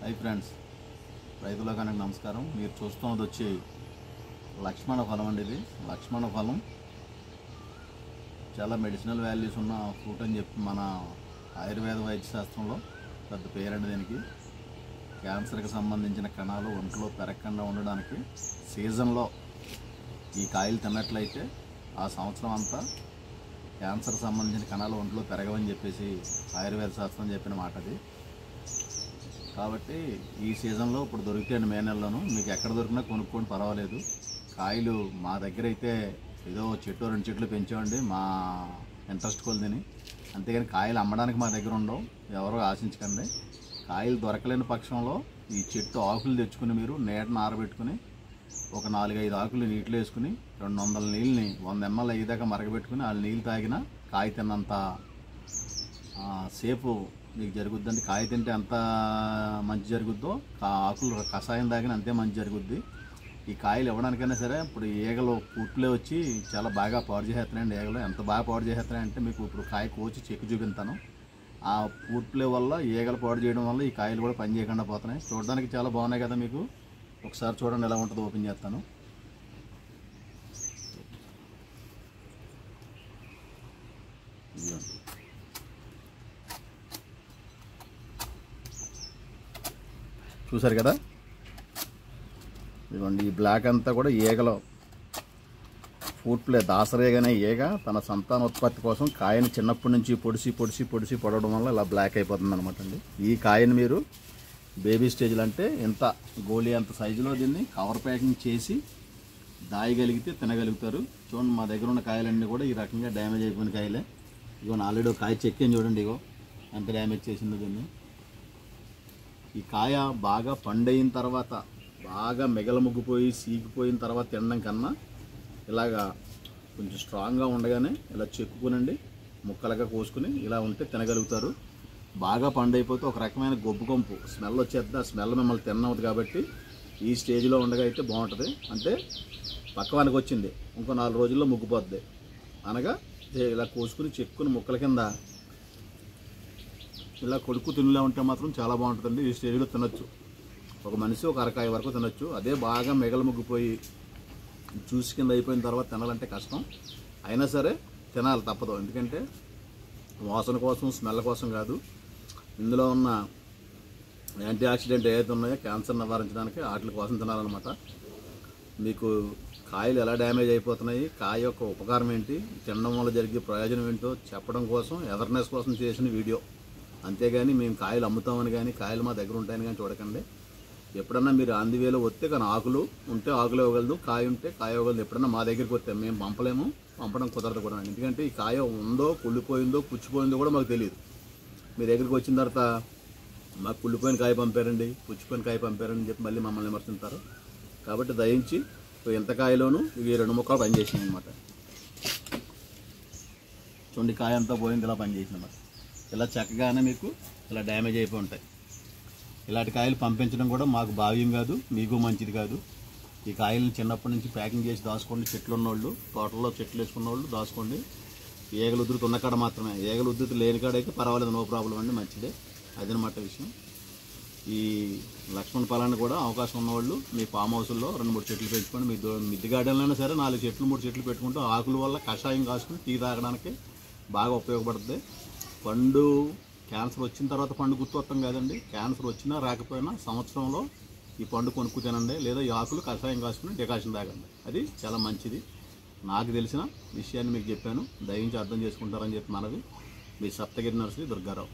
Hi friends, రైతులకు నమస్కారం. మీరు చూస్తున్నది వచ్చి లక్ష్మణ ఫలం అండి. ఇది లక్ష్మణ ఫలం చాలా మెడిసినల్ వాల్యూస్ ఉన్న ఫ్రూట్ అని చెప్పి మన ఆయుర్వేద వైద్య శాస్త్రంలో పెద్ద పేరండి. దీనికి క్యాన్సర్కి సంబంధించిన కణాలు ఒంట్లో పెరగకుండా ఉండడానికి సీజన్లో ఈ కాయలు తిన్నట్లయితే ఆ సంవత్సరం అంతా క్యాన్సర్కి సంబంధించిన కణాలు ఒంట్లో పెరగవని చెప్పేసి ఆయుర్వేద శాస్త్రం చెప్పిన మాట అది. కాబట్టి ఈ సీజన్లో ఇప్పుడు దొరుకుతాయండి. మే నెలలోనూ మీకు ఎక్కడ దొరికినా కొనుక్కోండి, పర్వాలేదు. కాయలు మా దగ్గర అయితే ఏదో చెట్టు 2 చెట్లు పెంచామండి మా ఇంట్రెస్ట్ కొలిదిని, అంతేగాని కాయలు అమ్మడానికి మా దగ్గర ఉండవు. ఎవరో ఆశించకండి. కాయలు దొరకలేని పక్షంలో ఈ చెట్టు ఆకులు తెచ్చుకుని మీరు నీడను ఆరబెట్టుకుని ఒక 4-5 ఆకులు నీటిలో వేసుకుని 200 నీళ్ళని 100 ml అయ్యేదాకా మరగబెట్టుకుని ఆ నీళ్ళు తాగినా కాయ తిన్నంత సేపు మీకు జరుగుద్దండి. కాయ తింటే ఎంత మంచి జరుగుద్దో ఆకులు కషాయం తాగిన అంతే మంచి జరుగుద్ది. ఈ కాయలు ఇవ్వడానికైనా సరే ఇప్పుడు ఈగలు పుట్లే వచ్చి చాలా బాగా పాడు చేసేస్తున్నాయండి. ఈగలు ఎంత బాగా పాడు చేసేస్తున్నాయంటే మీకు ఇప్పుడు కాయ కోచి చెక్కి చూపిస్తాను. ఆ పుట్లే వల్ల ఈగలు పాడు చేయడం వల్ల ఈ కాయలు కూడా పని చేయకుండా పోతున్నాయి. చూడడానికి చాలా బాగున్నాయి కదా. మీకు ఒకసారి చూడండి ఎలా ఉంటుందో. ఓపెన్ చేస్తాను. చూసారు కదా, ఇదిగోండి. ఈ బ్లాక్ అంతా కూడా ఈగలో ఫ్రూట్ ప్లే దాసరేగానే ఈగ తన సంతానోత్పత్తి కోసం కాయని చిన్నప్పటి నుంచి పొడిచి పొడవడం వల్ల ఇలా బ్లాక్ అయిపోతుంది అనమాట అండి. ఈ కాయని మీరు బేబీ స్టేజ్లో అంటే ఇంత గోళీ అంత సైజులో దీన్ని కవర్ ప్యాకింగ్ చేసి దాయగలిగితే తినగలుగుతారు. చూడండి, మా దగ్గర ఉన్న కాయలన్నీ కూడా ఈ రకంగా డ్యామేజ్ అయిపోయిన కాయలే. ఇగో ఆల్రెడీ ఒక కాయ చెక్కిని చూడండి, ఇగో ఎంత డ్యామేజ్ చేసిందో దీన్ని. ఈ కాయ బాగా పండయిన తర్వాత బాగా మిగల ముగ్గిపోయి సీకిపోయిన తర్వాత తినడం కన్నా ఇలాగా కొంచెం స్ట్రాంగ్గా ఉండగానే ఇలా చెక్కుకునండి, ముక్కలుగా కోసుకుని ఇలా ఉంటే తినగలుగుతారు. బాగా పండైపోతే ఒక రకమైన గొబ్బు కొంపు స్మెల్ వచ్చేద్ది. ఆ స్మెల్ మిమ్మల్ని తినవద్దు. కాబట్టి ఈ స్టేజ్లో ఉండగా అయితే బాగుంటుంది. అంటే పక్కవానికి వచ్చింది ఇంకో 4 రోజుల్లో ముగ్గిపోద్ది అనగా ఇలా కోసుకుని చెక్కుని ముక్కల కింద ఇలా కొడుకు తినలే ఉంటే మాత్రం చాలా బాగుంటుందండి. ఈ స్టేజ్లో తినొచ్చు. ఒక మనిషి ఒక అరకాయ వరకు తినొచ్చు. అదే బాగా మిగల ముగ్గిపోయి జ్యూస్ కింద అయిపోయిన తర్వాత తినాలంటే కష్టం. అయినా సరే తినాలి, తప్పదు. ఎందుకంటే వాసన కోసం స్మెల్ కోసం కాదు, ఇందులో ఉన్న యాంటీ ఆక్సిడెంట్ ఏదైతే ఉన్నాయో క్యాన్సర్ నివారించడానికి వాటి కోసం తినాలన్నమాట. మీకు కాయలు ఎలా డ్యామేజ్ అయిపోతున్నాయి, కాయ యొక్క ఉపకారం ఏంటి, తినడం వల్ల జరిగే ప్రయోజనం ఏంటో చెప్పడం కోసం అవేర్నెస్ కోసం చేసిన వీడియో. అంతేగాని మేము కాయలు అమ్ముతామని కానీ కాయలు మా దగ్గర ఉంటాయని కానీ చూడకండి. ఎప్పుడన్నా మీరు అందివేలో వస్తే కానీ ఆకులు ఉంటే ఆకులు ఇవ్వగలదు, కాయ ఉంటే కాయ ఇవ్వగలదు. ఎప్పుడన్నా మా దగ్గరికి వస్తే మేము పంపడం కుదరదు కూడా. ఎందుకంటే ఈ కాయ ఉందో కుళ్ళిపోయిందో పుచ్చిపోయిందో కూడా మాకు తెలియదు. మీ దగ్గరికి వచ్చిన తర్వాత మాకు కుళ్ళిపోయిన కాయ పంపారండి, పుచ్చిపోయిన కాయ పంపారని చెప్పి మళ్ళీ మమ్మల్ని విమర్శిస్తారు. కాబట్టి దయించి ఇంత కాయలోనూ ఇవి 2 ముక్కలు పనిచేసినాయి అనమాట. చూడండి, కాయ అంతా పోయింది, ఇలా పనిచేసినమాట. ఇలా చక్కగానే మీకు ఇలా డ్యామేజ్ అయిపోయి ఉంటాయి. ఇలాంటి కాయలు పంపించడం కూడా మాకు భావ్యం కాదు, మీకు మంచిది కాదు. ఈ కాయలను చిన్నప్పటి నుంచి ప్యాకింగ్ చేసి దాచుకోండి. చెట్లు ఉన్నోళ్ళు, తోటల్లో చెట్లు వేసుకున్న వాళ్ళు దాచుకోండి. ఈగలు ఉధృతి ఉన్న కాడ మాత్రమే. ఈగలు ఉధృతి లేని కాడ అయితే పర్వాలేదు, నో ప్రాబ్లం అండి, మంచిదే. అదనమాట విషయం. ఈ లక్ష్మణ ఫలాన్ని కూడా అవకాశం ఉన్నవాళ్ళు మీ ఫామ్ హౌస్లో 2-3 చెట్లు పెంచుకోండి. మీ మిద్దె గార్డెన్లో అయినా సరే 4 చెట్లు 3 చెట్లు పెట్టుకుంటూ ఆకుల వల్ల కషాయం కాసుకుని టీ తాగడానికి బాగా ఉపయోగపడుతుంది. పండు క్యాన్సర్ వచ్చిన తర్వాత పండు గుర్తొస్తాం కాదండి. క్యాన్సర్ వచ్చినా రాకపోయినా సంవత్సరంలో ఈ పండు కొనుక్కు తినండి, లేదా ఈ ఆకులు కషాయం కాసుకుని డికాషన్ తాగండి. అది చాలా మంచిది. నాకు తెలిసిన విషయాన్ని మీకు చెప్పాను, దయించి అర్థం చేసుకుంటారని చెప్పి మనవి. మీ సప్తగిరి నర్సరీ, దుర్గారావు.